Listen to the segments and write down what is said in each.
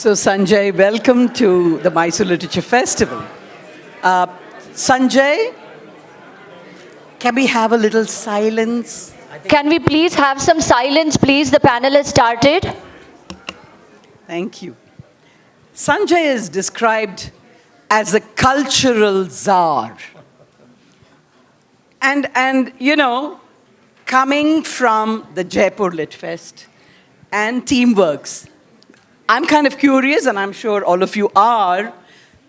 So, Sanjay, welcome to the Mysuru Literature Festival. Sanjay, can we have a little silence? Can we please have some silence, please? The panel has started. Thank you. Sanjay is described as a cultural czar. And you know, coming from the Jaipur Lit Fest and Teamworks, I'm kind of curious, and I'm sure all of you are,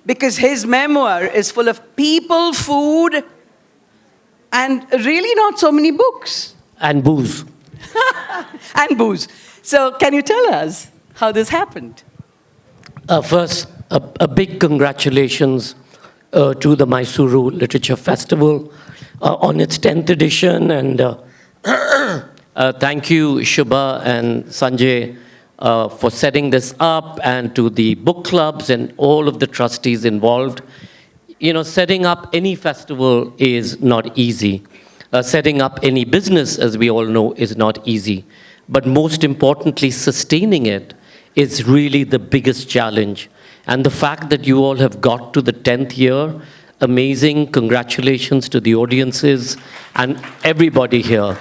because his memoir is full of people, food, and really not so many books. And booze. And booze. So can you tell us how this happened? First, a big congratulations to the Mysuru Literature Festival on its 10th edition. And thank you, Shubha and Sanjay, for setting this up, and to the book clubs and all of the trustees involved. You know, setting up any festival is not easy. Setting up any business, as we all know, is not easy. But most importantly, sustaining it is really the biggest challenge. And the fact that you all have got to the 10th year, amazing. Congratulations to the audiences and everybody here.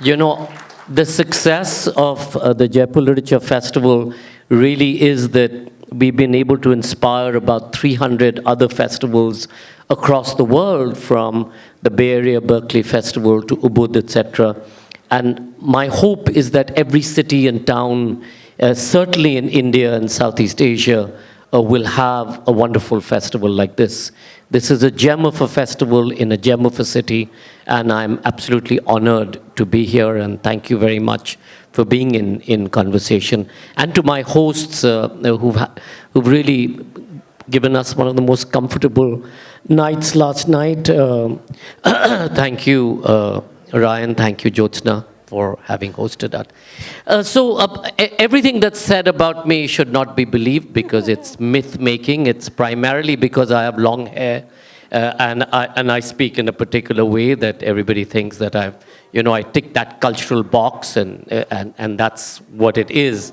You know, the success of the Jaipur Literature Festival really is that we've been able to inspire about 300 other festivals across the world, from the Bay Area Berkeley Festival to Ubud, etc. And my hope is that every city and town, certainly in India and Southeast Asia, will have a wonderful festival like this. This is a gem of a festival in a gem of a city, and I'm absolutely honored to be here, and thank you very much for being in conversation. And to my hosts who've really given us one of the most comfortable nights last night. Thank you, Ryan, thank you, Jyotsna, for having hosted that. Everything that's said about me should not be believed, because it's myth-making. It's primarily because I have long hair, and I speak in a particular way that everybody thinks that I tick that cultural box, and that's what it is.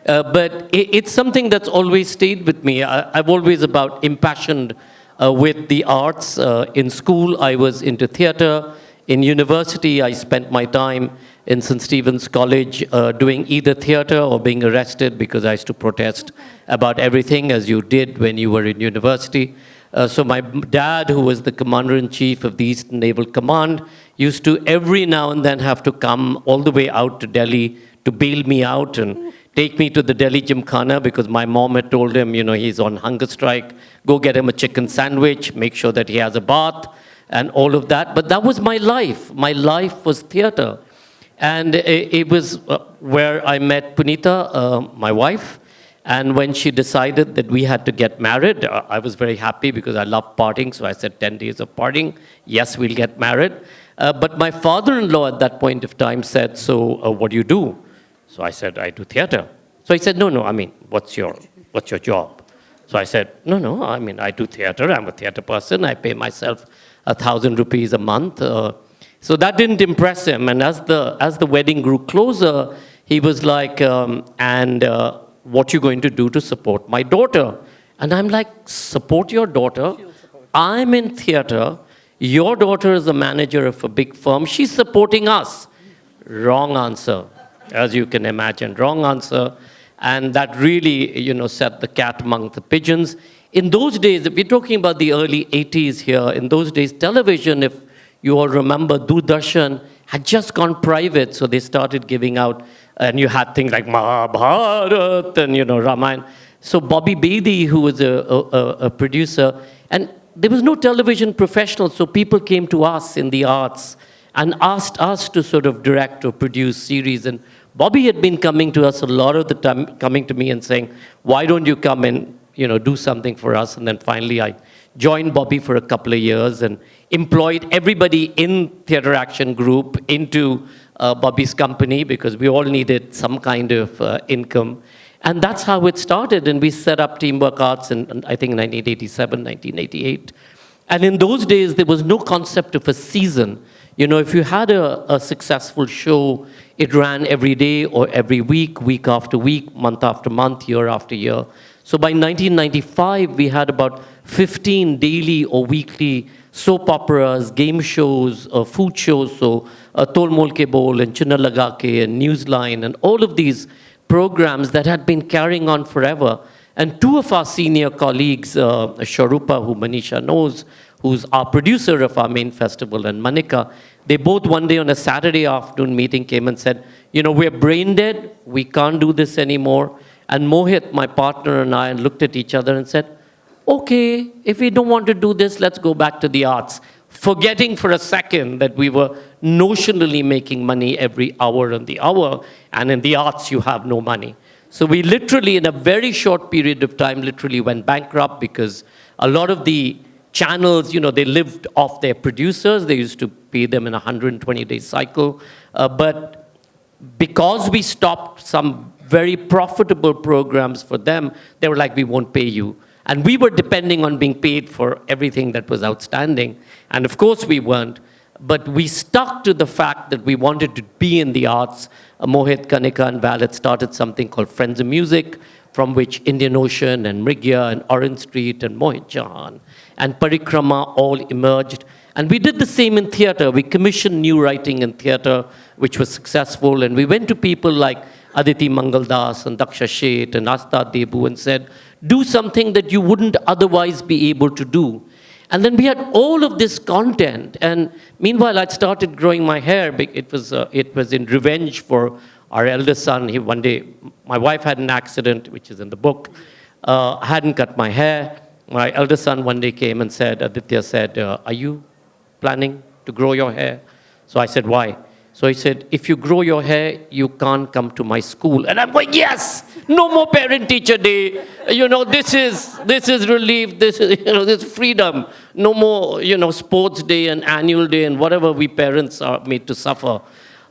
But it's something that's always stayed with me. I've always about impassioned with the arts. In school, I was into theater. In university, I spent my time in St. Stephen's College doing either theater or being arrested because I used to protest about everything, as you did when you were in university. So my dad, who was the commander-in-chief of the Eastern Naval Command, used to every now and then have to come all the way out to Delhi to bail me out and take me to the Delhi Gymkhana, because my mom had told him, you know, he's on hunger strike, go get him a chicken sandwich, make sure that he has a bath, and all of that. But that was my life. My life was theater. And it was where I met Punita, my wife. And when she decided that we had to get married, I was very happy because I love partying. So I said, 10 days of partying, yes, we'll get married. But my father-in-law at that point of time said, so what do you do? So I said, I do theater. So he said, no, I mean, what's your job? So I said, no, I mean, I do theater. I'm a theater person. I pay myself 1,000 rupees a month. So that didn't impress him. And as the wedding grew closer, he was like, what you going to do to support my daughter? And I'm like, support your daughter? I'm in theater. Your daughter is a manager of a big firm. She's supporting us. Wrong answer, as you can imagine. Wrong answer. And that really, you know, set the cat among the pigeons. In those days, if we're talking about the early 80s here, in those days, television, if you all remember, Doordarshan had just gone private, so they started giving out, and you had things like Mahabharat and, you know, Ramayana. So Bobby Bedi, who was a producer, and there was no television professional, so people came to us in the arts and asked us to sort of direct or produce series. And Bobby had been coming to us a lot of the time, coming to me and saying, why don't you come and, you know, do something for us? And then finally I joined Bobby for a couple of years and employed everybody in Theatre Action Group into Bobby's company, because we all needed some kind of income. And that's how it started. And we set up Teamwork Arts in, I think, 1987, 1988. And in those days, there was no concept of a season. You know, if you had a successful show, it ran every day or every week, week after week, month after month, year after year. So by 1995, we had about 15 daily or weekly soap operas, game shows, food shows, so Tol Mol Ke Bol and Chunna Laga Ke and Newsline and all of these programs that had been carrying on forever. And two of our senior colleagues, Sharupa, who Manisha knows, who's our producer of our main festival, and Manika, they both one day on a Saturday afternoon meeting came and said, you know, we're brain dead, we can't do this anymore. And Mohit, my partner, and I looked at each other and said, okay, if we don't want to do this, let's go back to the arts. Forgetting for a second that we were notionally making money every hour on the hour, and in the arts you have no money. So we literally, in a very short period of time, literally went bankrupt because a lot of the channels, you know, they lived off their producers. They used to pay them in a 120-day cycle. But because we stopped some very profitable programs for them, they were like, we won't pay you. And we were depending on being paid for everything that was outstanding. And of course we weren't. But we stuck to the fact that we wanted to be in the arts. Mohit, Kanika, and Val had started something called Friends of Music, from which Indian Ocean and Mrigya and Orange Street and Mohit Jahan and Parikrama all emerged. And we did the same in theatre. We commissioned new writing in theatre, which was successful. And we went to people like Aditi Mangaldas and Daksha Sheth and Asta Debu and said, do something that you wouldn't otherwise be able to do. And then we had all of this content. And meanwhile, I'd started growing my hair. It was in revenge for our eldest son. One day, my wife had an accident, which is in the book. I hadn't cut my hair. My eldest son one day came and said, Aditya said, are you planning to grow your hair? So I said, why? So he said, if you grow your hair, you can't come to my school. And I'm going, yes, no more parent-teacher day. You know, this is relief. This is freedom. No more, you know, sports day and annual day and whatever we parents are made to suffer.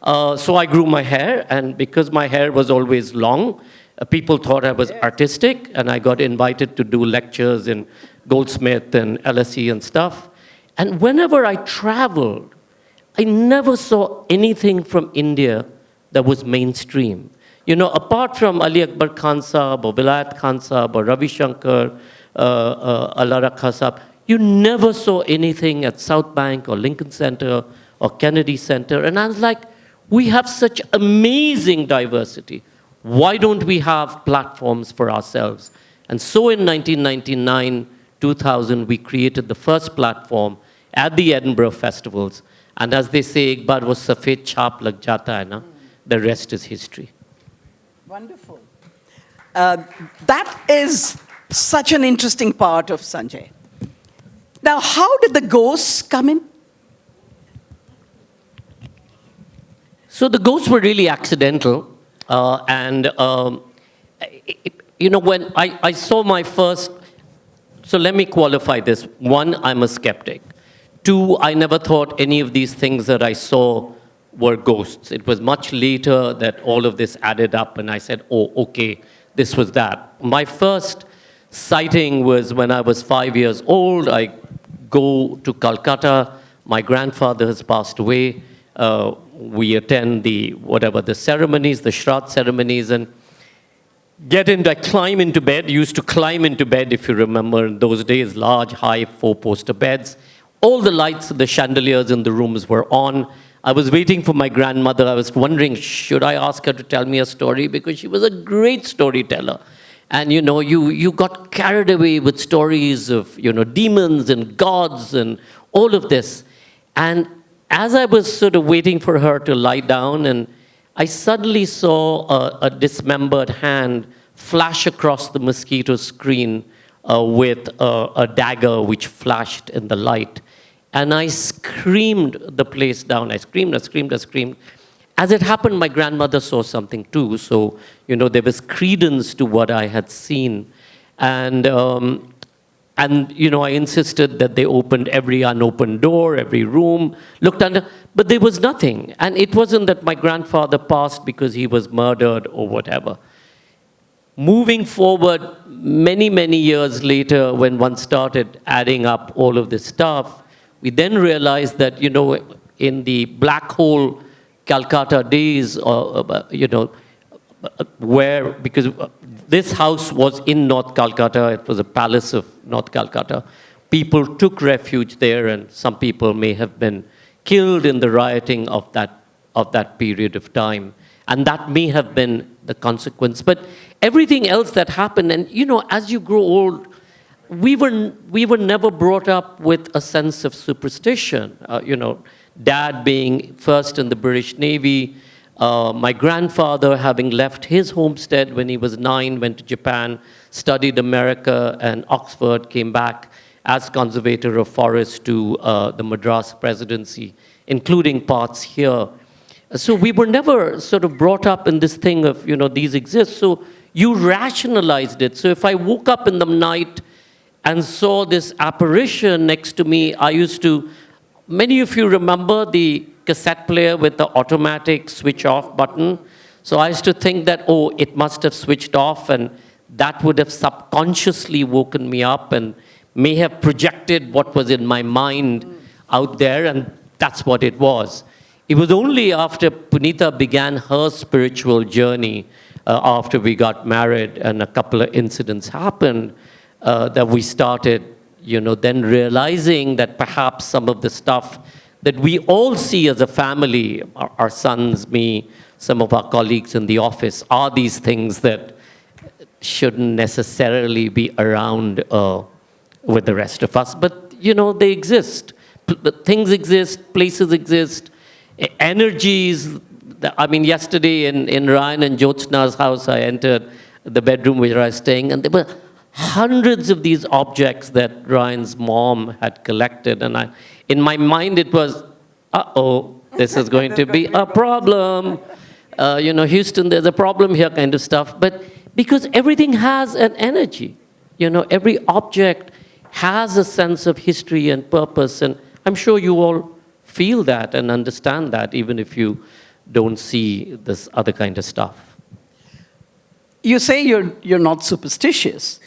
So I grew my hair, and because my hair was always long, people thought I was artistic, and I got invited to do lectures in Goldsmith and LSE and stuff. And whenever I traveled, I never saw anything from India that was mainstream. You know, apart from Ali Akbar Khan Sahab or Vilayat Khan Sahab or Ravi Shankar, Alara Khan Sahab, you never saw anything at South Bank or Lincoln Center or Kennedy Center. And I was like, we have such amazing diversity. Why don't we have platforms for ourselves? And so in 1999, 2000, we created the first platform at the Edinburgh festivals. And as they say, ek baar wo safed chhap lag jata hai na, the rest is history. Wonderful. That is such an interesting part of Sanjay. Now, how did the ghosts come in? So the ghosts were really accidental. You know, when I saw my first, so let me qualify this. One, I'm a skeptic. Two, I never thought any of these things that I saw were ghosts. It was much later that all of this added up, and I said, oh, okay, this was that. My first sighting was when I was 5 years old. I go to Calcutta. My grandfather has passed away. We attend the ceremonies, the Shraddh ceremonies, and I climb into bed. Used to climb into bed, if you remember, in those days, large, high, 4-poster beds. All the lights, the chandeliers in the rooms were on. I was waiting for my grandmother. I was wondering, should I ask her to tell me a story? Because she was a great storyteller. And, you know, you got carried away with stories of, you know, demons and gods and all of this. And as I was sort of waiting for her to lie down, and I suddenly saw a dismembered hand flash across the mosquito screen with a dagger which flashed in the light. And I screamed the place down. I screamed. As it happened, my grandmother saw something too. So, you know, there was credence to what I had seen. And you know, I insisted that they opened every unopened door, every room, looked under, but there was nothing. And it wasn't that my grandfather passed because he was murdered or whatever. Moving forward, many, many years later, when one started adding up all of this stuff, we then realized that, you know, in the black hole Calcutta days, where, because this house was in North Calcutta, it was a palace of North Calcutta. People took refuge there, and some people may have been killed in the rioting of that period of time. And that may have been the consequence. But everything else that happened, and as you grow old, we were never brought up with a sense of superstition. Dad being first in the British Navy, my grandfather having left his homestead when he was 9, went to Japan, studied America and Oxford, came back as conservator of forests to the Madras presidency, including parts here. So we were never sort of brought up in this thing of, these exist. So you rationalized it. So if I woke up in the night and saw this apparition next to me, I used to, many of you remember the cassette player with the automatic switch off button. So I used to think that, oh, it must have switched off, and that would have subconsciously woken me up and may have projected what was in my mind out there, and that's what it was. It was only after Punita began her spiritual journey, after we got married and a couple of incidents happened, that we started, then realizing that perhaps some of the stuff that we all see as a family, our sons, me, some of our colleagues in the office, are these things that shouldn't necessarily be around with the rest of us. But, they exist. Things exist, places exist, energies. Yesterday in Ryan and Jyotsna's house, I entered the bedroom where I was staying, and there were hundreds of these objects that Ryan's mom had collected. And in my mind, it was, this is going to be a problem. Houston, there's a problem here kind of stuff. But because everything has an energy, every object has a sense of history and purpose. And I'm sure you all feel that and understand that, even if you don't see this other kind of stuff. You say you're not superstitious.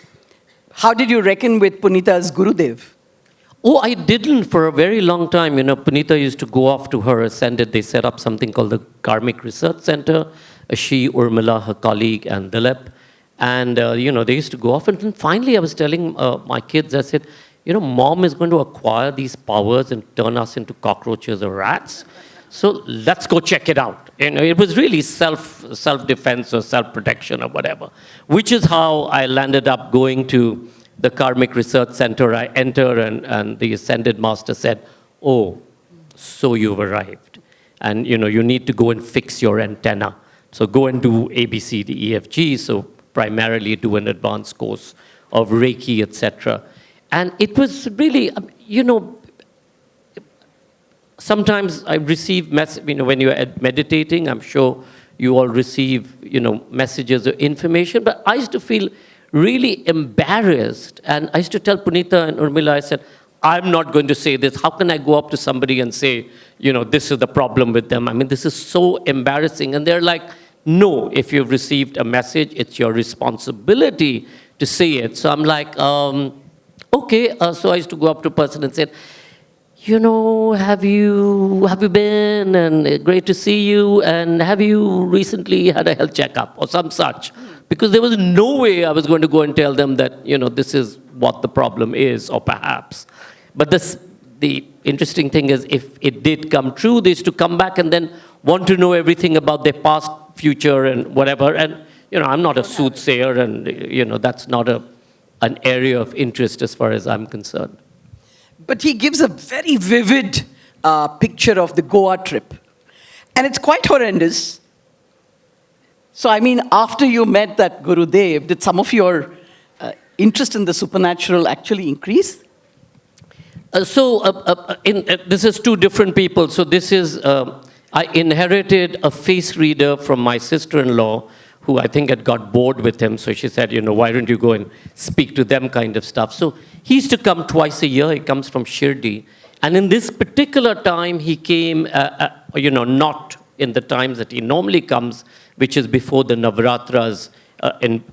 How did you reckon with Punita's Gurudev? Oh, I didn't for a very long time. Punita used to go off to her ascended. They set up something called the Karmic Research Center. She, Urmila, her colleague, and Dilip. And, they used to go off. And then finally, I was telling my kids, I said, Mom is going to acquire these powers and turn us into cockroaches or rats. So let's go check it out. It was really self-defense or self-protection or whatever, which is how I landed up going to the Karmic Research Center. I enter, and the Ascended Master said, oh, so you've arrived. And, you need to go and fix your antenna. So go and do ABCDEFG, so primarily do an advanced course of Reiki, etc. And it was really, sometimes I receive when you're meditating, I'm sure you all receive, messages or information, but I used to feel really embarrassed. And I used to tell Punita and Urmila, I said, I'm not going to say this. How can I go up to somebody and say, this is the problem with them? This is so embarrassing. And they're like, no, if you've received a message, it's your responsibility to say it. So I'm like, okay. So I used to go up to a person and say, have you been, and great to see you, and have you recently had a health checkup or some such? Because there was no way I was going to go and tell them that, this is what the problem is, or perhaps. But the interesting thing is, if it did come true, they used to come back and then want to know everything about their past, future, and whatever. And, I'm not a soothsayer, and, that's not an area of interest as far as I'm concerned. But he gives a very vivid picture of the Goa trip. And it's quite horrendous. So, after you met that Gurudev, did some of your interest in the supernatural actually increase? This is two different people. So this is, I inherited a face reader from my sister-in-law, who I think had got bored with him. So she said, why don't you go and speak to them kind of stuff. So he used to come twice a year. He comes from Shirdi. And in this particular time, he came, not in the times that he normally comes, which is before the Navaratras,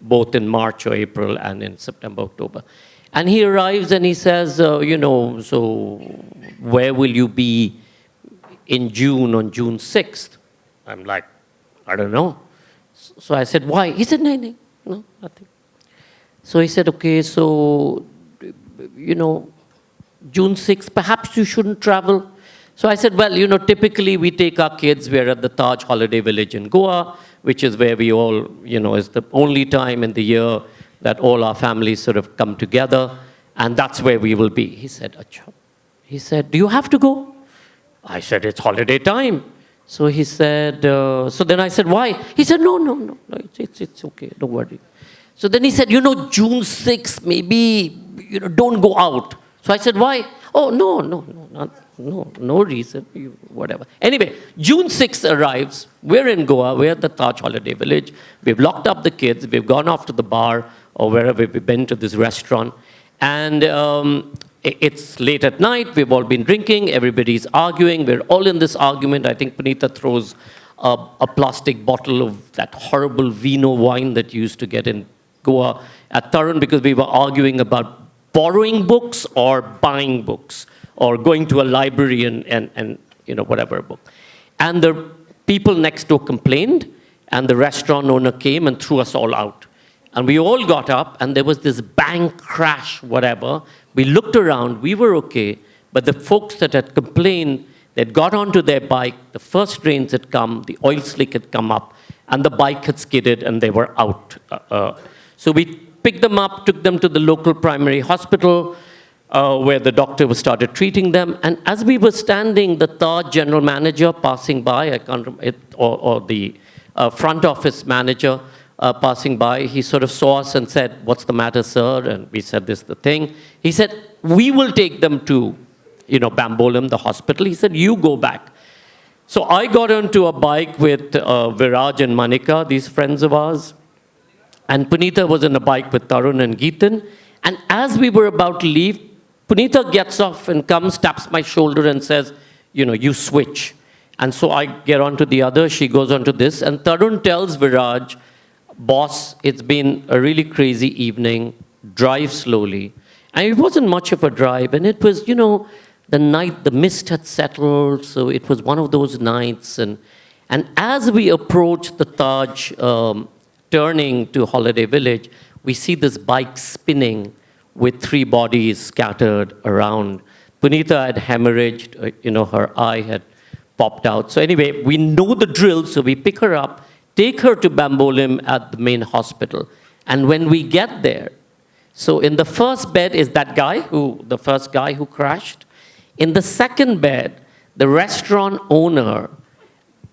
both in March or April and in September, October. And he arrives and he says, so where will you be in June, on June 6th. I'm like, I don't know. So I said, why? He said, no, nothing. So he said, okay, so, June 6th, perhaps you shouldn't travel. So I said, well, typically we take our kids, we're at the Taj Holiday Village in Goa, which is where we all, is the only time in the year that all our families sort of come together, and that's where we will be. He said, Achha. He said, do you have to go? I said, it's holiday time. So he said, so then I said, why? He said, no, it's okay, don't worry. So then he said, June 6th, maybe, don't go out. So I said, why? Oh, no reason, whatever. Anyway, June 6th arrives. We're in Goa. We're at the Taj Holiday Village. We've locked up the kids. We've gone off to the bar or wherever we've been to this restaurant. And it's late at night. We've all been drinking. Everybody's arguing. We're all in this argument. I think Punita throws a plastic bottle of that horrible vino wine that you used to get in Goa at Tarun because we were arguing about borrowing books or buying books or going to a library and whatever book. And the people next door complained, and the restaurant owner came and threw us all out. And we all got up, and there was this bang, crash, whatever. We looked around, we were okay, but the folks that had complained, they'd got onto their bike, the first rains had come, the oil slick had come up, and the bike had skidded, and they were out. So we picked them up, took them to the local primary hospital, where the doctor started treating them. And as we were standing, the Taj general manager passing by, I can't remember, or the front office manager passing by, he sort of saw us and said, what's the matter, sir? And we said, this is the thing. He said, we will take them to, Bambolim, the hospital. He said, you go back. So I got onto a bike with Viraj and Manika, these friends of ours. And Punita was on a bike with Tarun and Geetan. And as we were about to leave, Punita gets off and comes, taps my shoulder and says, you switch. And so I get onto the other, she goes onto this. And Tarun tells Viraj, boss, it's been a really crazy evening, drive slowly. And it wasn't much of a drive. And it was, the night, the mist had settled. So it was one of those nights. And as we approached the Taj, turning to Holiday Village, we see this bike spinning with 3 bodies scattered around. Punita had hemorrhaged, her eye had popped out. So anyway, we know the drill, so we pick her up, take her to Bambolim at the main hospital. And when we get there, so in the first bed is that guy, the first guy who crashed. In the second bed, the restaurant owner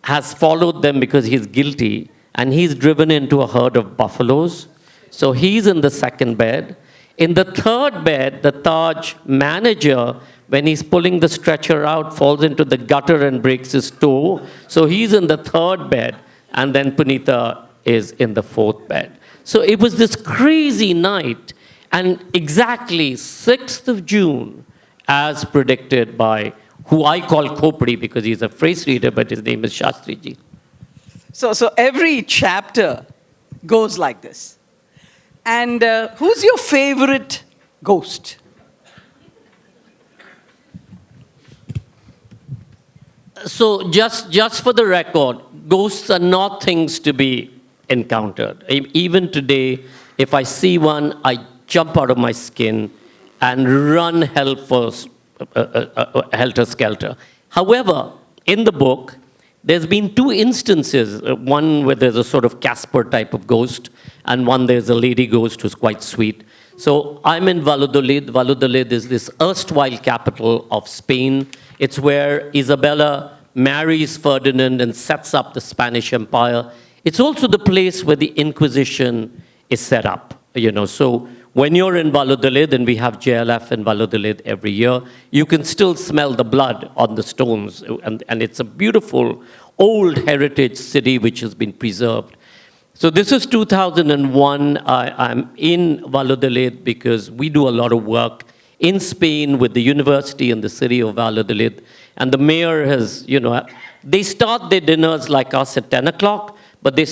has followed them because he's guilty, and he's driven into a herd of buffaloes. So he's in the second bed. In the third bed, the Taj manager, when he's pulling the stretcher out, falls into the gutter and breaks his toe. So he's in the third bed, and then Punita is in the fourth bed. So it was this crazy night, and exactly 6th of June, as predicted by who I call Khopri because he's a phrase reader, but his name is Shastriji. So every chapter goes like this. And who's your favorite ghost? So just for the record, ghosts are not things to be encountered. Even today, if I see one, I jump out of my skin and run helter-skelter. However, in the book, there's been 2 instances, one where there's a sort of Casper type of ghost, and one there's a lady ghost who's quite sweet. So I'm in Valladolid. Valladolid is this erstwhile capital of Spain. It's where Isabella marries Ferdinand and sets up the Spanish Empire. It's also the place where the Inquisition is set up, So when you're in Valladolid, and we have JLF in Valladolid every year, you can still smell the blood on the stones. And it's a beautiful old heritage city which has been preserved. So this is 2001. I'm in Valladolid because we do a lot of work in Spain with the university and the city of Valladolid. And the mayor has, they start their dinners like us at 10 o'clock. But they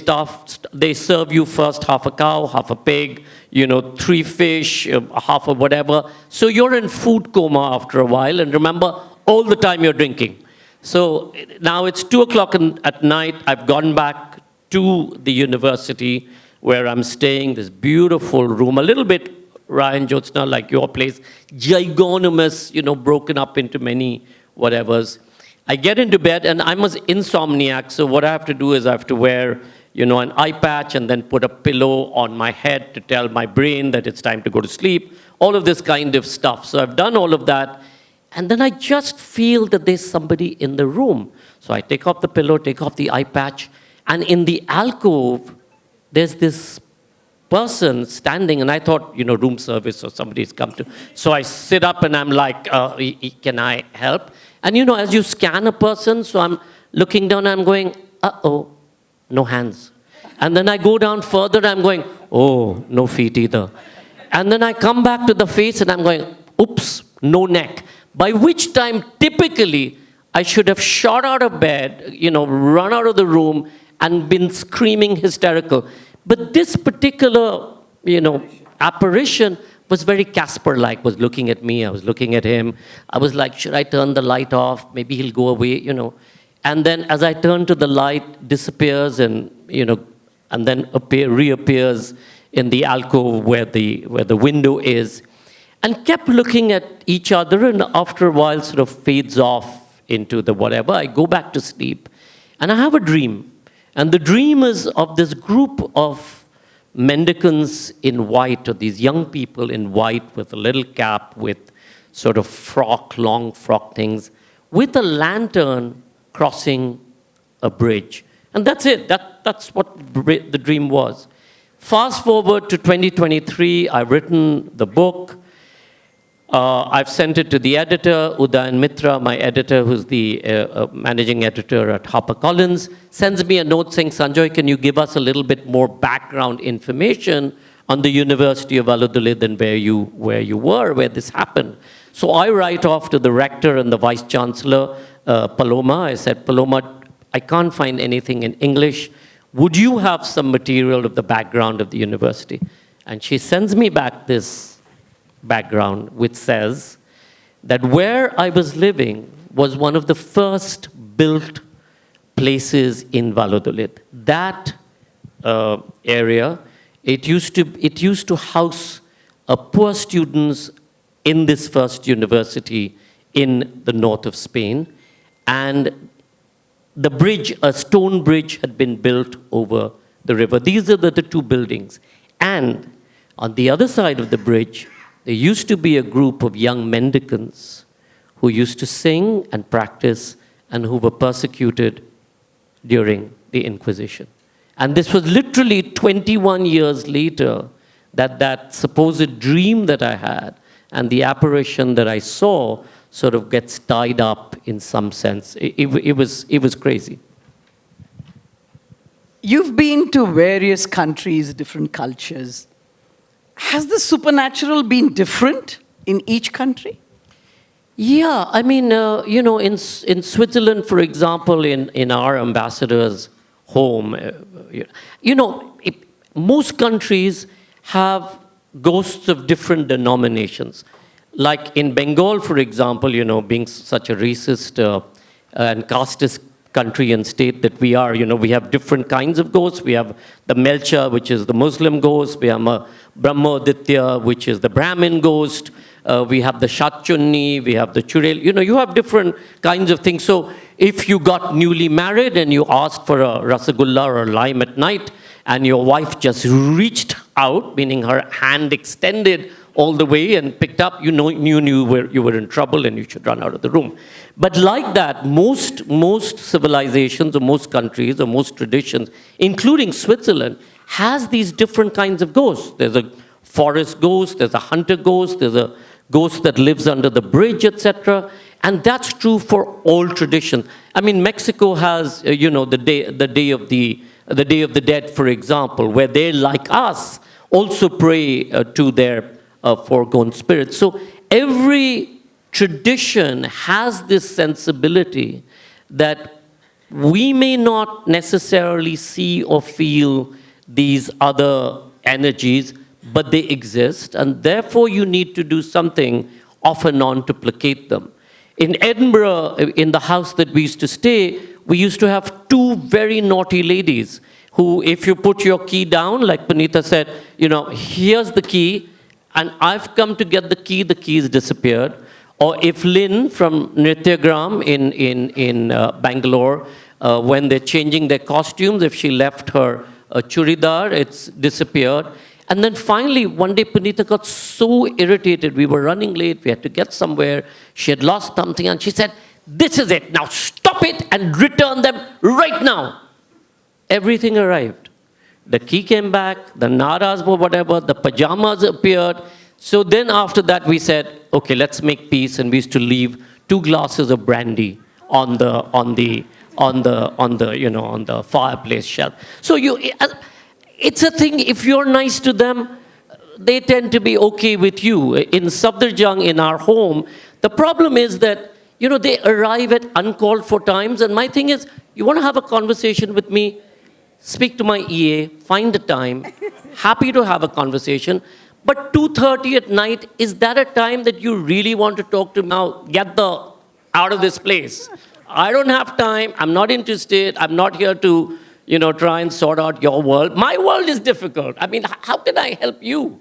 serve you first half a cow, half a pig, 3 fish, half of whatever. So you're in food coma after a while. And remember, all the time you're drinking. So now it's 2 o'clock at night. I've gone back to the university where I'm staying, this beautiful room, a little bit Ryan Jyotsna, like your place, gigantomous, broken up into many whatevers. I get into bed, and I'm an insomniac, so what I have to do is I have to wear, an eye patch and then put a pillow on my head to tell my brain that it's time to go to sleep, all of this kind of stuff. So I've done all of that, and then I just feel that there's somebody in the room. So I take off the pillow, take off the eye patch, and in the alcove, there's this person standing, and I thought, room service or somebody's come to. So I sit up and I'm like, can I help? And as you scan a person, so I'm looking down and I'm going, uh-oh, no hands. And then I go down further and I'm going, oh, no feet either. And then I come back to the face and I'm going, oops, no neck. By which time, typically, I should have shot out of bed, run out of the room and been screaming hysterical. But this particular, apparition was very Casper-like, was looking at me, I was looking at him. I was like, should I turn the light off? Maybe he'll go away, And then as I turn to the light, disappears and, and then reappears in the alcove where the window is. And kept looking at each other, and after a while sort of fades off into the whatever. I go back to sleep, and I have a dream. And the dream is of this group of mendicants in white, or these young people in white with a little cap, with sort of long frock things, with a lantern crossing a bridge. And that's it. That's what the dream was. Fast forward to 2023, I've written the book. I've sent it to the editor, Udayan Mitra, my editor, who's the managing editor at HarperCollins, sends me a note saying, Sanjoy, can you give us a little bit more background information on the University of Valladolid and where you were, where this happened? So I write off to the rector and the vice chancellor, Paloma. I said, Paloma, I can't find anything in English. Would you have some material of the background of the university? And she sends me back this background, which says that where I was living was one of the first built places in Valladolid. That area, it used to house poor students in this first university in the north of Spain, and the bridge, a stone bridge, had been built over the river. These are the two buildings. And on the other side of the bridge, there used to be a group of young mendicants who used to sing and practice and who were persecuted during the Inquisition. And this was literally 21 years later that supposed dream that I had and the apparition that I saw sort of gets tied up in some sense. It was crazy. You've been to various countries, different cultures. Has the supernatural been different in each country? Yeah, I mean, in Switzerland, for example, in our ambassador's home, most countries have ghosts of different denominations. Like in Bengal, for example, being such a racist and casteist country and state that we are, we have different kinds of ghosts. We have the Melcha, which is the Muslim ghost. We have a Brahmaditya, which is the Brahmin ghost. We have the Shachunni, we have the Churel. You have different kinds of things. So if you got newly married and you asked for a rasagulla or a lime at night, and your wife just reached out, meaning her hand extended all the way and picked up, you knew you were in trouble and you should run out of the room. But like that, most civilizations or most countries or most traditions, including Switzerland, has these different kinds of ghosts. There's a forest ghost, there's a hunter ghost, there's a ghost that lives under the bridge, etc. And that's true for all traditions. I mean, Mexico has, the Day of the Dead, for example, where they, like us, also pray to their foregone spirits. So every tradition has this sensibility that we may not necessarily see or feel these other energies, but they exist, and therefore you need to do something off and on to placate them. In Edinburgh, in the house that we used to stay, we used to have two very naughty ladies who, if you put your key down, like Punita said, here's the key, and I've come to get the keys disappeared. Or if Lynn from Nrityagram in Bangalore, when they're changing their costumes, if she left her churidar, it's disappeared. And then finally, one day, Punita got so irritated. We were running late. We had to get somewhere. She had lost something. And she said, this is it. Now stop it and return them right now. Everything arrived. The key came back. The naras were whatever. The pajamas appeared. So then after that, we said, okay, let's make peace. And we used to leave 2 glasses of brandy on the fireplace shelf. So it's a thing, if you're nice to them, they tend to be okay with you. In Safdarjung, in our home, the problem is that, they arrive at uncalled for times. And my thing is, you want to have a conversation with me, speak to my EA, find the time, happy to have a conversation. But 2:30 at night, is that a time that you really want to talk to me? Now, get out of this place. I don't have time. I'm not interested. I'm not here to try and sort out your world. My world is difficult. I mean, how can I help you?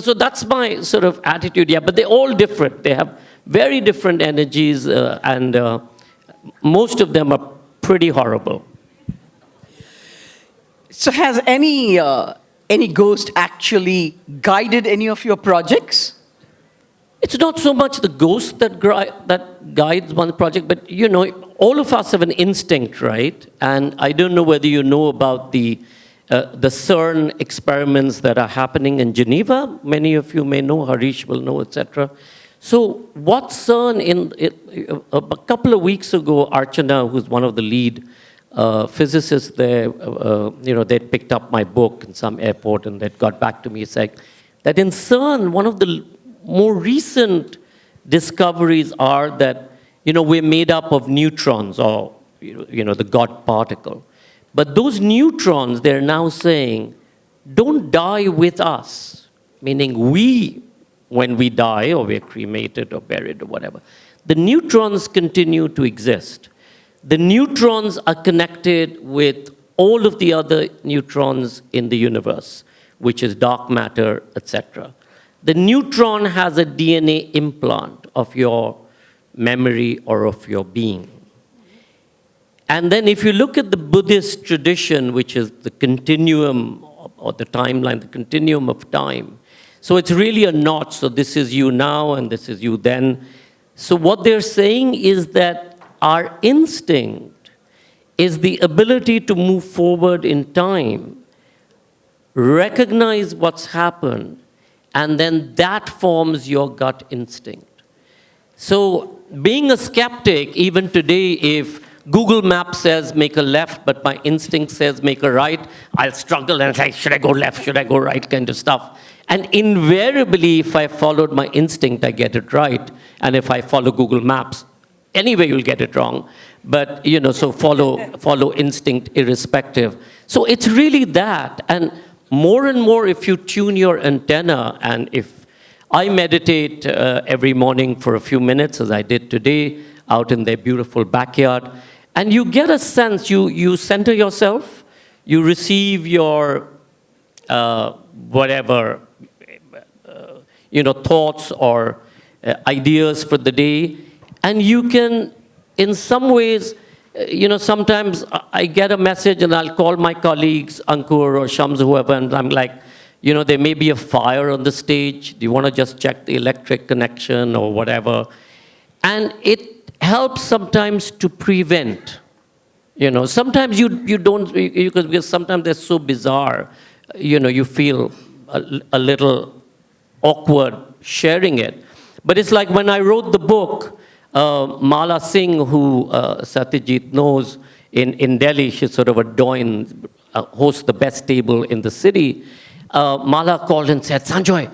So that's my sort of attitude. Yeah, but they're all different. They have very different energies, and most of them are pretty horrible. So has any ghost actually guided any of your projects? It's not so much the ghost that guides one project, but all of us have an instinct, right? And I don't know whether you know about the CERN experiments that are happening in Geneva. Many of you may know, Harish will know, etc. So what CERN, a couple of weeks ago, Archana, who's one of the lead physicists there, they'd picked up my book in some airport and they'd got back to me saying that in CERN, one of the more recent discoveries are that, we're made up of neutrons, or, the God particle. But those neutrons, they're now saying, don't die with us. Meaning when we die, or we're cremated or buried or whatever, the neutrons continue to exist. The neutrons are connected with all of the other neutrons in the universe, which is dark matter, etc. The neutron has a DNA implant of your memory or of your being. And then if you look at the Buddhist tradition, which is the continuum or the timeline, the continuum of time, so it's really a notch. So this is you now and this is you then. So what they're saying is that our instinct is the ability to move forward in time, recognize what's happened, and then that forms your gut instinct. So being a skeptic, even today, if Google Maps says make a left, but my instinct says make a right, I'll struggle and say, should I go left, should I go right, kind of stuff. And invariably, if I followed my instinct, I get it right. And if I follow Google Maps, anyway, you'll get it wrong. But, so follow instinct irrespective. So it's really that. And more, if you tune your antenna, and if I meditate every morning for a few minutes, as I did today, out in their beautiful backyard, and you get a sense, you center yourself, you receive your whatever, thoughts or ideas for the day, and you can, in some ways, sometimes I get a message and I'll call my colleagues, Ankur or Shams, whoever, and I'm like, there may be a fire on the stage. Do you want to just check the electric connection or whatever? And it helps sometimes to prevent. Sometimes you don't, because sometimes they're so bizarre, you feel a little awkward sharing it. But it's like when I wrote the book, Mala Singh, who Satyajit knows in Delhi, she's sort of a doyen, hosts the best table in the city. Mala called and said, Sanjoy,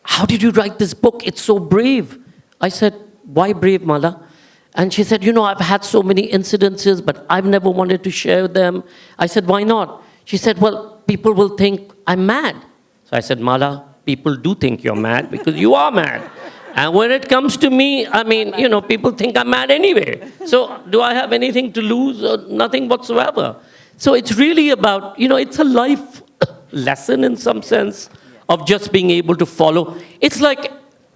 how did you write this book? It's so brave. I said, why brave, Mala? And she said, I've had so many incidences, but I've never wanted to share them. I said, why not? She said, well, people will think I'm mad. So I said, Mala, people do think you're mad because you are mad. And when it comes to me, I mean, people think I'm mad anyway. So do I have anything to lose? Nothing whatsoever. So it's really about, it's a life lesson in some sense of just being able to follow. It's like,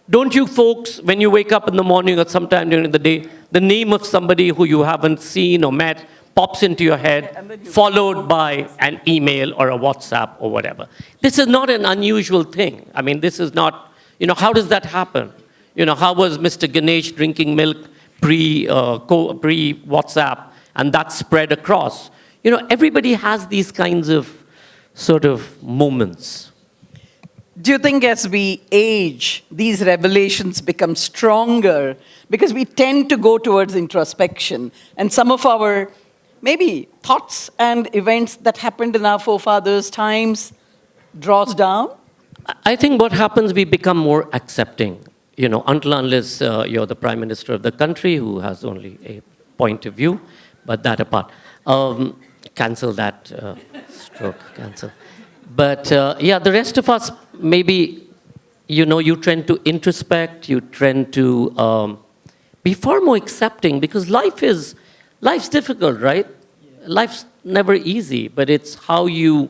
don't you folks, when you wake up in the morning or sometime during the day, the name of somebody who you haven't seen or met pops into your head, followed by an email or a WhatsApp or whatever. This is not an unusual thing. I mean, this is not, how does that happen? How was Mr. Ganesh drinking milk pre-WhatsApp, and that spread across? Everybody has these kinds of sort of moments. Do you think as we age, these revelations become stronger because we tend to go towards introspection, and some of our maybe thoughts and events that happened in our forefathers' times draws down? I think what happens, we become more accepting. Until unless you're the prime minister of the country who has only a point of view, but that apart. Cancel that stroke, cancel. But the rest of us, maybe, you tend to introspect, you tend to be far more accepting, because life's difficult, right? Life's never easy, but it's how you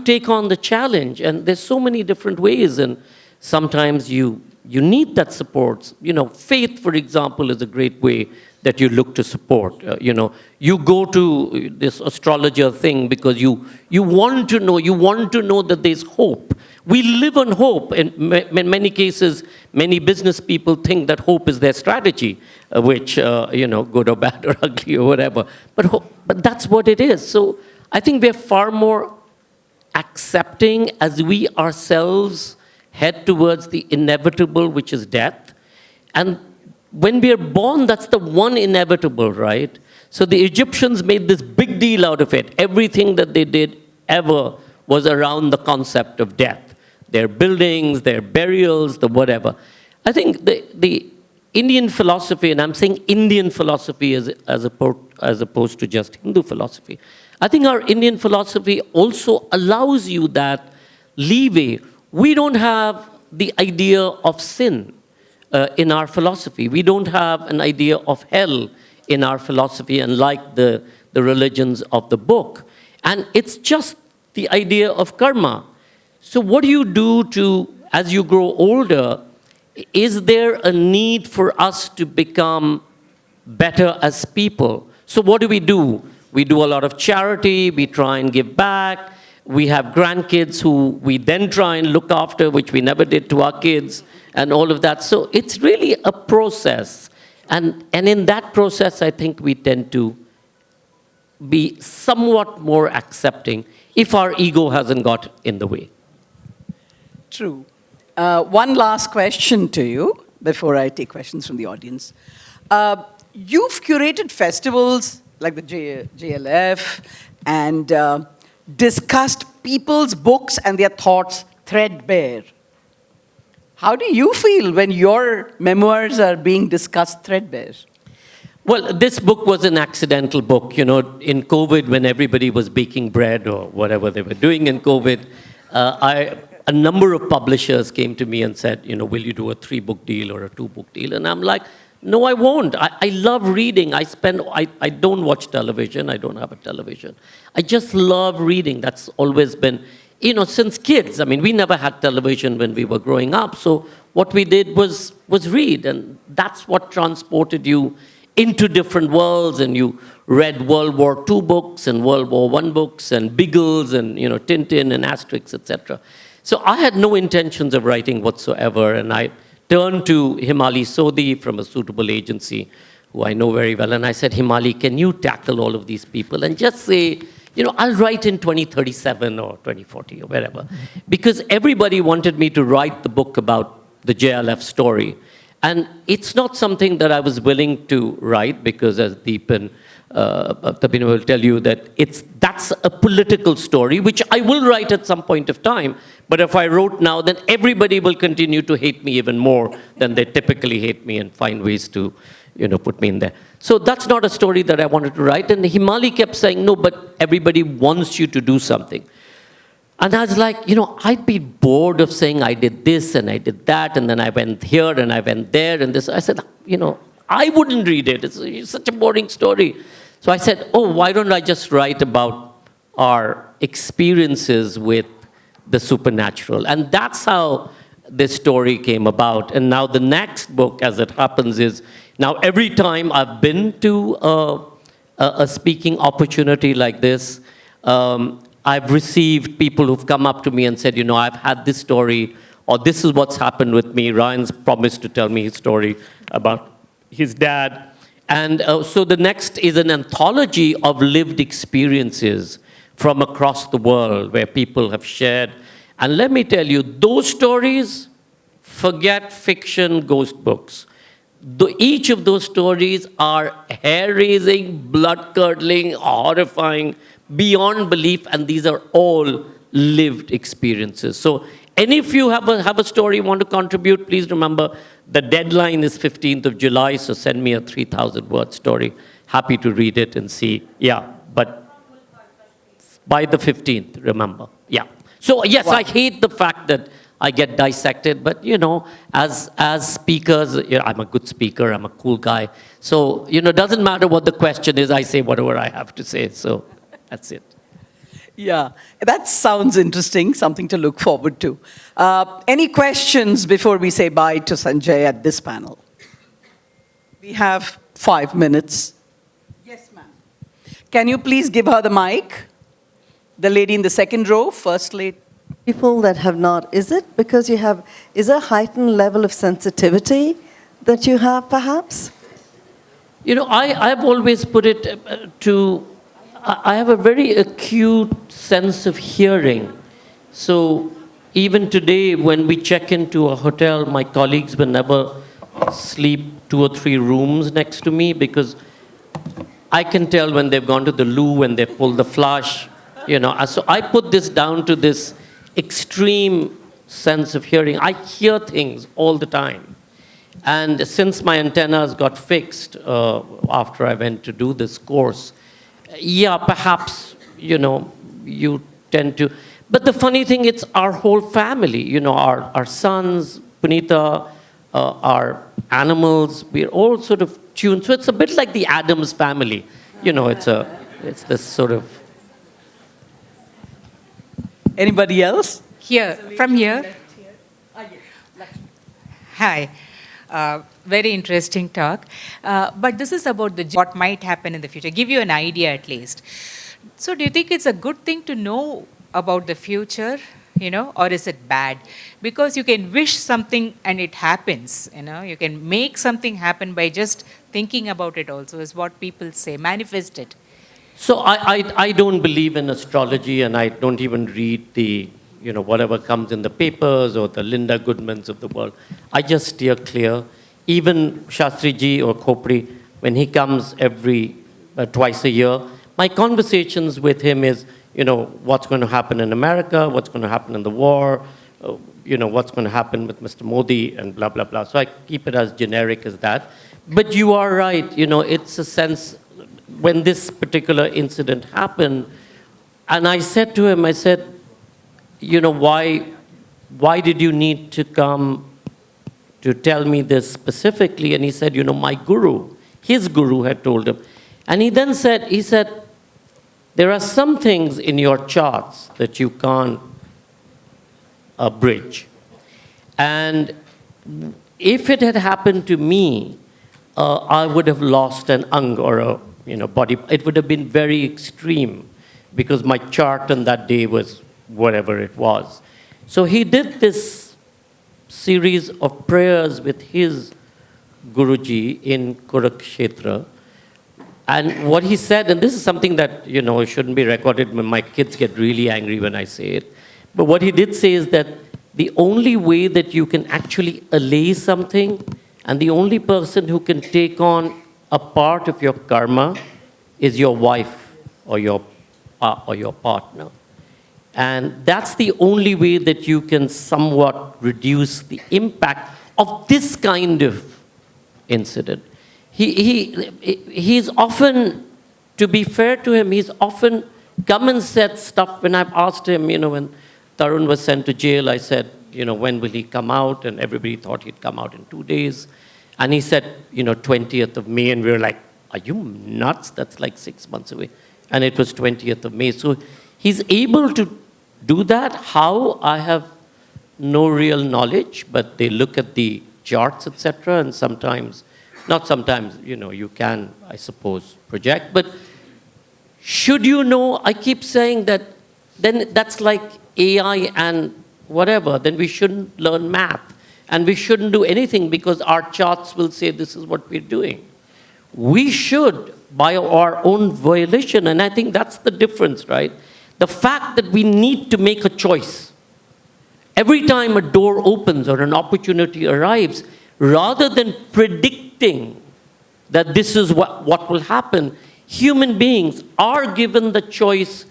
take on the challenge. And there's so many different ways, and sometimes you need that support. Faith, for example, is a great way that you look to support. You go to this astrologer thing because you want to know that there's hope. We live on hope. In many cases, many business people think that hope is their strategy, which, good or bad or ugly or whatever. But that's what it is. So I think we're far more accepting as we ourselves head towards the inevitable, which is death. And when we are born, that's the one inevitable, right? So the Egyptians made this big deal out of it. Everything that they did ever was around the concept of death. Their buildings, their burials, the whatever. I think the Indian philosophy, and I'm saying Indian philosophy as opposed to just Hindu philosophy, I think our Indian philosophy also allows you that leeway. We don't have the idea of sin in our philosophy. We don't have an idea of hell in our philosophy, unlike the religions of the book. And it's just the idea of karma. So what do you do as you grow older? Is there a need for us to become better as people? So what do? We do a lot of charity, we try and give back. We have grandkids who we then try and look after, which we never did to our kids, and all of that. So it's really a process. And in that process, I think we tend to be somewhat more accepting if our ego hasn't got in the way. True. One last question to you before I take questions from the audience. You've curated festivals like the JLF and discussed people's books and their thoughts threadbare. How do you feel when your memoirs are being discussed threadbare? Well, this book was an accidental book. In COVID, when everybody was baking bread or whatever they were doing in COVID, a number of publishers came to me and said, will you do a 3-book deal or a 2-book deal? And I'm like, no, I won't. I love reading. I don't watch television. I don't have a television. I just love reading. That's always been, since kids. I mean, we never had television when we were growing up. So what we did was read. And that's what transported you into different worlds. And you read World War II books and World War I books and Biggles and, Tintin and Asterix, etc. So I had no intentions of writing whatsoever. And I turned to Himali Sodhi from a suitable agency, who I know very well, and I said, Himali, can you tackle all of these people and just say, I'll write in 2037 or 2040 or wherever. Because everybody wanted me to write the book about the JLF story. And it's not something that I was willing to write, because as Deepan will tell you, that's a political story, which I will write at some point of time. But if I wrote now, then everybody will continue to hate me even more than they typically hate me, and find ways to, put me in there. So that's not a story that I wanted to write. And Himali kept saying, no, but everybody wants you to do something. And I was like, I'd be bored of saying I did this and I did that, and then I went here and I went there and this. I said, I wouldn't read it. It's such a boring story. So I said, why don't I just write about our experiences with the supernatural? And that's how this story came about. And now the next book, as it happens, is now every time I've been to a speaking opportunity like this, I've received people who've come up to me and said, I've had this story, or this is what's happened with me. Ryan's promised to tell me his story about his dad. And so the next is an anthology of lived experiences from across the world where people have shared. And let me tell you, those stories, forget fiction, ghost books. Each of those stories are hair-raising, blood-curdling, horrifying, beyond belief, and these are all lived experiences. So any of you have a story you want to contribute, please remember the deadline is 15th of July, so send me a 3,000-word story. Happy to read it and see. Yeah, but by the 15th, remember. Yeah. So yes, wow. I hate the fact that I get dissected, but as speakers, I'm a good speaker, I'm a cool guy. So, it doesn't matter what the question is, I say whatever I have to say. So that's it. Yeah, that sounds interesting, something to look forward to. Any questions before we say bye to Sanjay at this panel? We have 5 minutes. Yes, ma'am. Can you please give her the mic? The lady in the second row, first lady. People that have not, is it because is there a heightened level of sensitivity that you have, perhaps? I've always put it I have a very acute sense of hearing. So even today, when we check into a hotel, my colleagues will never sleep 2 or 3 rooms next to me because I can tell when they've gone to the loo, when they've pulled the flush, So I put this down to this extreme sense of hearing. I hear things all the time. And since my antennas got fixed after I went to do this course, yeah, perhaps, you tend to. But the funny thing, it's our whole family, our sons, Punita, our animals, we're all sort of tuned. So it's a bit like the Addams family. It's this sort of. Anybody else? Here, from here. Hi. Very interesting talk. But this is about what might happen in the future. Give you an idea at least. So do you think it's a good thing to know about the future, or is it bad? Because you can wish something and it happens, You can make something happen by just thinking about it also, is what people say. Manifest it. So I don't believe in astrology, and I don't even read the, whatever comes in the papers or the Linda Goodmans of the world. I just steer clear. Even Shastri Ji or Khopri, when he comes twice a year, my conversations with him is, what's going to happen in America, what's going to happen in the war, what's going to happen with Mr. Modi and blah, blah, blah. So I keep it as generic as that. But you are right, it's a sense, when this particular incident happened, and I said to him, why did you need to come to tell me this specifically? And he said, my guru, his guru had told him. And he then said, there are some things in your charts that you can't bridge. And if it had happened to me, I would have lost an ang or a body. It would have been very extreme because my chart on that day was whatever it was. So he did this series of prayers with his Guruji in Kurukshetra. And what he said, and this is something that, shouldn't be recorded, when my kids get really angry when I say it. But what he did say is that the only way that you can actually allay something, and the only person who can take on a part of your karma is your wife or your partner. And that's the only way that you can somewhat reduce the impact of this kind of incident. He's often, to be fair to him, he's often come and said stuff when I've asked him, when Tarun was sent to jail, I said, when will he come out? And everybody thought he'd come out in 2 days. And he said, 20th of May. And we were like, are you nuts? That's like 6 months away. And it was 20th of May. So he's able to do that. How? I have no real knowledge, but they look at the charts, etc. And sometimes, not sometimes, you can, I suppose, project. But should you know, I keep saying that, then that's like AI and whatever. Then we shouldn't learn math. And we shouldn't do anything because our charts will say this is what we're doing. We should, by our own volition, and I think that's the difference, right? The fact that we need to make a choice. Every time a door opens or an opportunity arrives, rather than predicting that this is what will happen, human beings are given the choice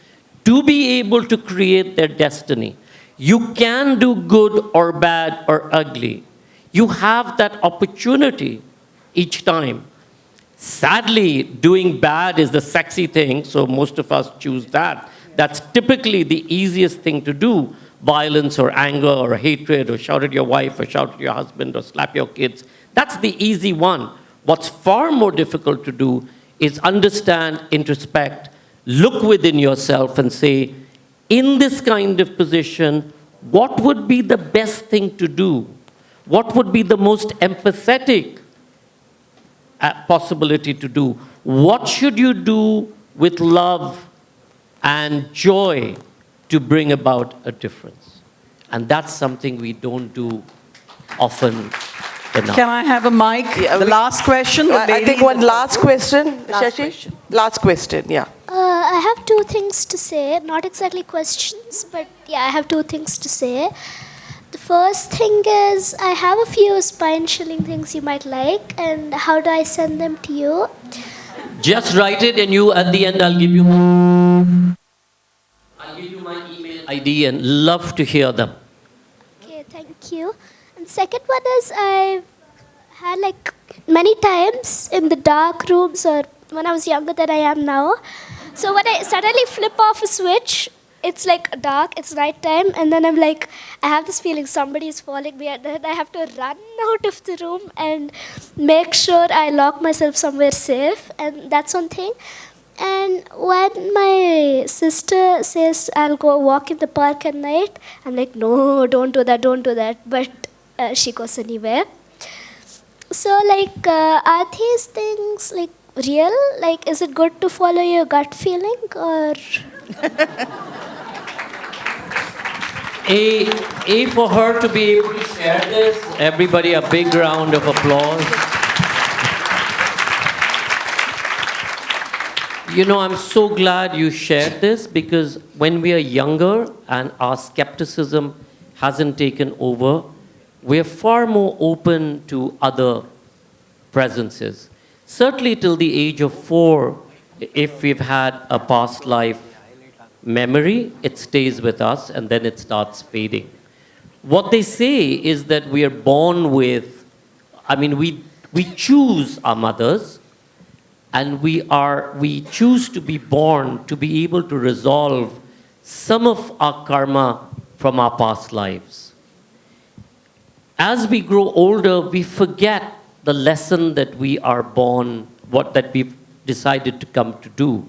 to be able to create their destiny. You can do good or bad or ugly. You have that opportunity each time. Sadly, doing bad is the sexy thing, so most of us choose that. That's typically the easiest thing to do. Violence or anger or hatred or shout at your wife or shout at your husband or slap your kids. That's the easy one. What's far more difficult to do is understand, introspect, look within yourself and say, in this kind of position, what would be the best thing to do? What would be the most empathetic possibility to do? What should you do with love and joy to bring about a difference? And that's something we don't do often enough. Can I have a mic? The last question. The I lady think in one the- last question, Last Shashi. question. Last question, yeah. I have two things to say, not exactly questions, but yeah, I have two things to say. The first thing is, I have a few spine-chilling things you might like, and how do I send them to you? Just write it and you, at the end, I'll give you my email ID and love to hear them. Okay, thank you. And second one is, I had like many times in the dark rooms or when I was younger than I am now. So when I suddenly flip off a switch, it's like dark, it's night time, and then I'm like, I have this feeling somebody is following me, and then I have to run out of the room and make sure I lock myself somewhere safe, and that's one thing. And when my sister says I'll go walk in the park at night, I'm like, no, don't do that. But she goes anyway. So like, are these things like real? Like, is it good to follow your gut feeling or? A for her to be able to share this. Everybody, a big round of applause. I'm so glad you shared this because when we are younger and our skepticism hasn't taken over, we're far more open to other presences. Certainly till the age of 4, if we've had a past life memory, it stays with us and then it starts fading. What they say is that we are born with, we choose our mothers and we choose to be born to be able to resolve some of our karma from our past lives. As we grow older, we forget the lesson that we are born, that we've decided to come to do.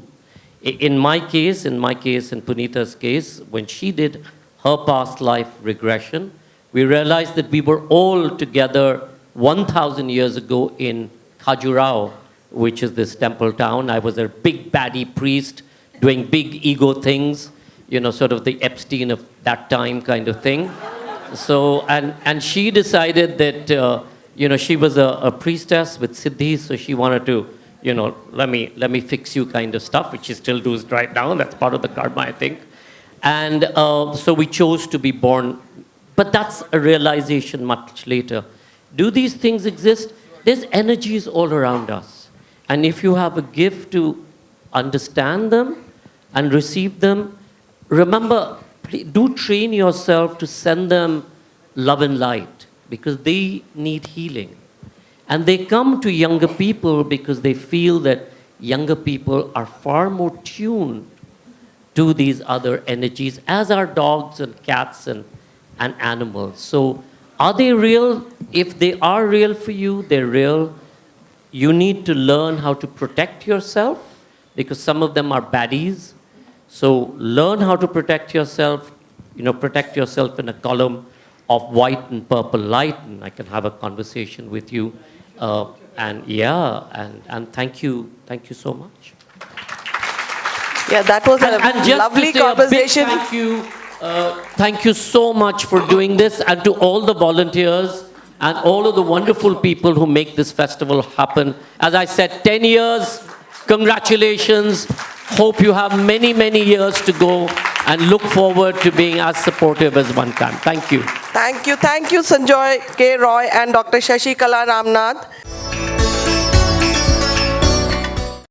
In my case, and Punita's case, when she did her past life regression, we realized that we were all together 1,000 years ago in Khajuraho, which is this temple town. I was a big baddie priest doing big ego things, sort of the Epstein of that time kind of thing. So, and she decided that, she was a priestess with siddhis, so she wanted to, let me fix you kind of stuff, which she still does right now. That's part of the karma, I think. And so we chose to be born. But that's a realization much later. Do these things exist? There's energies all around us. And if you have a gift to understand them and receive them, remember, do train yourself to send them love and light because they need healing. And they come to younger people because they feel that younger people are far more tuned to these other energies, as are dogs and cats and animals. So are they real? If they are real for you, they're real. You need to learn how to protect yourself, because some of them are baddies. So learn how to protect yourself. Protect yourself in a column of white and purple light, and I can have a conversation with you. And thank you so much. Yeah, that was a And just lovely to say conversation. A big thank you so much for doing this, and to all the volunteers and all of the wonderful people who make this festival happen. As I said, 10 years, congratulations. Hope you have many, many years to go, and look forward to being as supportive as one can. Thank you. Thank you, Sanjoy K. Roy and Dr. Sashikala Ramnath.